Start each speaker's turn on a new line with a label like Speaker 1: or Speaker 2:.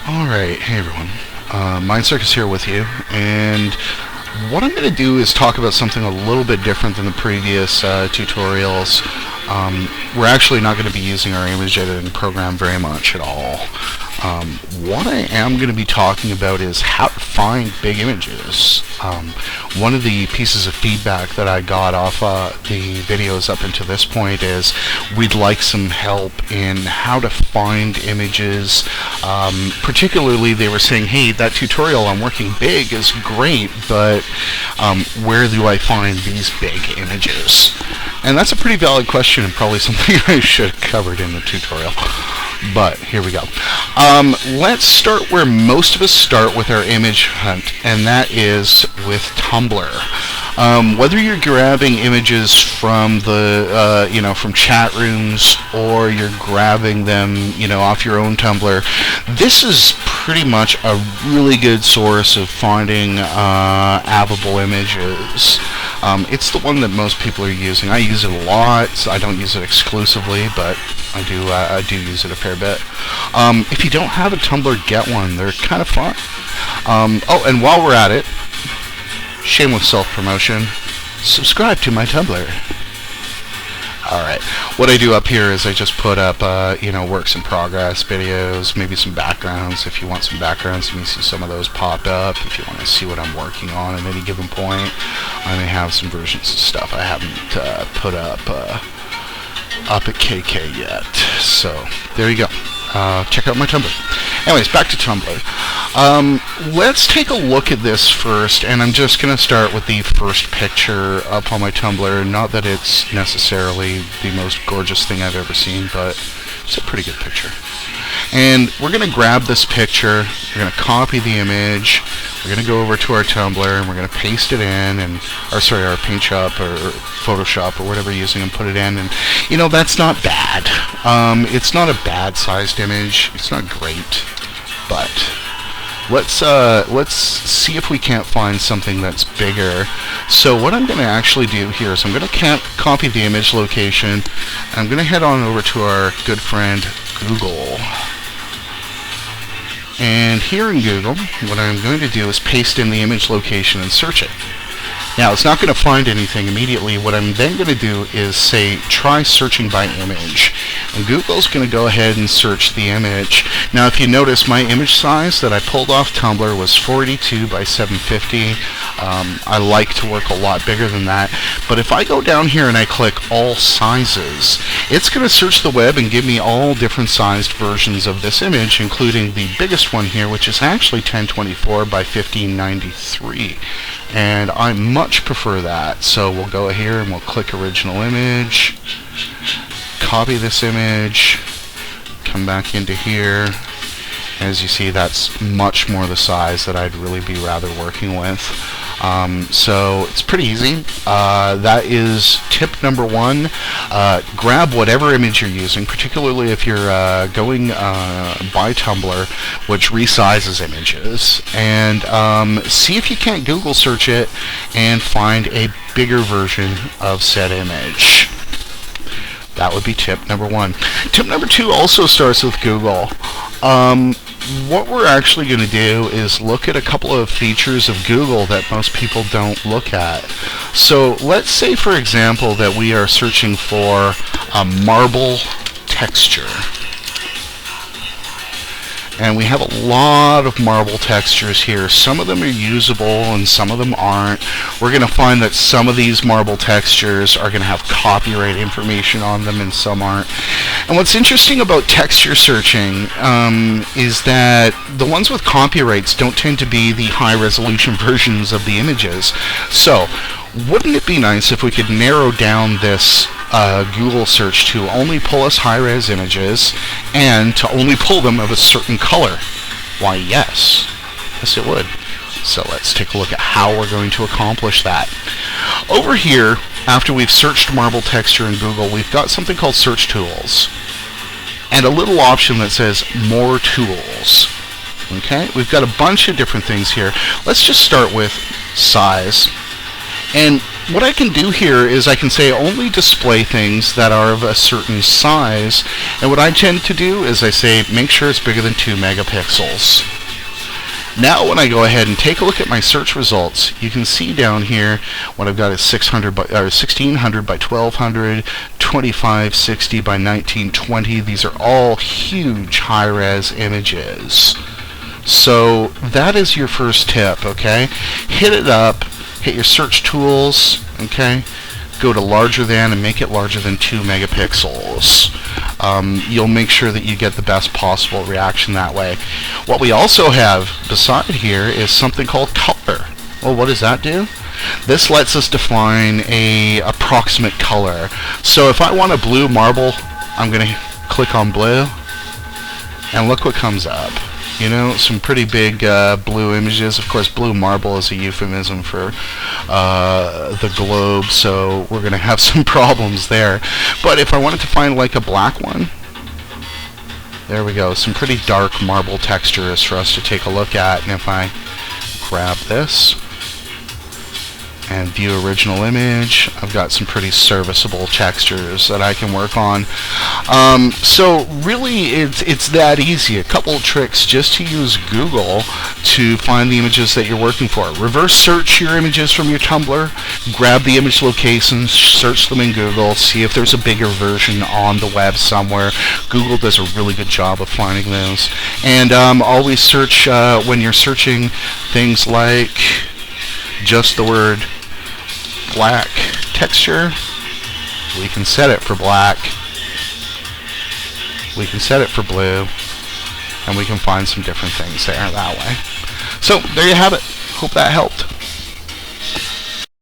Speaker 1: Alright, hey everyone. Mind Circus here with you, and what I'm going to do is talk about something a little bit different than the previous tutorials. We're actually not going to be using our image editing program very much at all. What I am going to be talking about is how to find big images. One of the pieces of feedback that I got off the videos up until this point is we'd like some help in how to find images. Particularly they were saying, hey, that tutorial on working big is great, but where do I find these big images? And that's a pretty valid question and probably something I should have covered in the tutorial. But here we go. Let's start where most of us start with our image hunt, and that is with Tumblr. Whether you're grabbing images from the, from chat rooms, or you're grabbing them, off your own Tumblr, this is pretty much a really good source of finding available images. It's the one that most people are using. I use it a lot. So I don't use it exclusively, but I do use it a fair bit. If you don't have a Tumblr, get one. They're kind of fun. Oh, and while we're at it, shameless self-promotion, subscribe to my Tumblr. Alright, what I do up here is I just put up, works in progress videos, maybe some backgrounds. If you want some backgrounds, you can see some of those pop up. If you want to see what I'm working on at any given point, I may have some versions of stuff I haven't put up at KK yet. So, there you go. Check out my Tumblr. Anyways, back to Tumblr. Let's take a look at this first, and I'm just going to start with the first picture up on my Tumblr. Not that it's necessarily the most gorgeous thing I've ever seen, but it's a pretty good picture. And we're going to grab this picture, we're going to copy the image, we're going to go over to our Tumblr, and we're going to paste it in, our PaintShop or Photoshop or whatever you're using, and put it in. And that's not bad. It's not a bad sized image. It's not great, but let's see if we can't find something that's bigger. So what I'm going to actually do here is I'm going to copy the image location, and I'm going to head on over to our good friend Google. And here in Google, what I'm going to do is paste in the image location and search it. Now, it's not going to find anything immediately. What I'm then going to do is say, try searching by image. And Google's going to go ahead and search the image. Now, if you notice, my image size that I pulled off Tumblr was 42 by 750. I like to work a lot bigger than that. But if I go down here and I click all sizes, it's going to search the web and give me all different sized versions of this image, including the biggest one here, which is actually 1024 by 1593. And I much prefer that. So we'll go here and we'll click original image, copy this image, come back into here. As you see, that's much more the size that I'd really be rather working with. So it's pretty easy. That is tip number one. Grab whatever image you're using, particularly if you're going by Tumblr, which resizes images, and see if you can't Google search it and find a bigger version of said image. That would be tip number one. Tip number two also starts with Google. What we're actually going to do is look at a couple of features of Google that most people don't look at. So let's say, for example, that we are searching for a marble texture. And we have a lot of marble textures here. Some of them are usable and some of them aren't. We're going to find that some of these marble textures are going to have copyright information on them and some aren't. And what's interesting about texture searching is that the ones with copyrights don't tend to be the high-resolution versions of the images. So, wouldn't it be nice if we could narrow down this Google search to only pull us high-res images and to only pull them of a certain color? Why, yes. Yes, it would. So let's take a look at how we're going to accomplish that. Over here, after we've searched marble texture in Google, we've got something called Search Tools and a little option that says More Tools. Okay, we've got a bunch of different things here. Let's just start with size. And what I can do here is I can say only display things that are of a certain size, and what I tend to do is I say make sure it's bigger than 2 megapixels. Now when I go ahead and take a look at my search results, you can see down here what I've got is 1600 by 1200, 2560 by 1920. These are all huge high-res images. So that is your first tip, okay? Hit it up, hit your search tools, okay? Go to larger than and make it larger than 2 megapixels. You'll make sure that you get the best possible reaction that way. What we also have beside here is something called color. Well, what does that do? This lets us define a approximate color. So if I want a blue marble, I'm going to click on blue, and look what comes up. You know, some pretty big blue images. Of course, blue marble is a euphemism for the globe, so we're going to have some problems there. But if I wanted to find like a black one, there we go. Some pretty dark marble textures for us to take a look at. And if I grab this and view original image, I've got some pretty serviceable textures that I can work on. So really it's that easy. A couple of tricks just to use Google to find the images that you're working for. Reverse search your images from your Tumblr, grab the image locations, search them in Google, see if there's a bigger version on the web somewhere. Google does a really good job of finding those. And always search when you're searching things like just the word black texture. We can set it for black, we can set it for blue, and we can find some different things there that way. So there you have it. Hope that helped.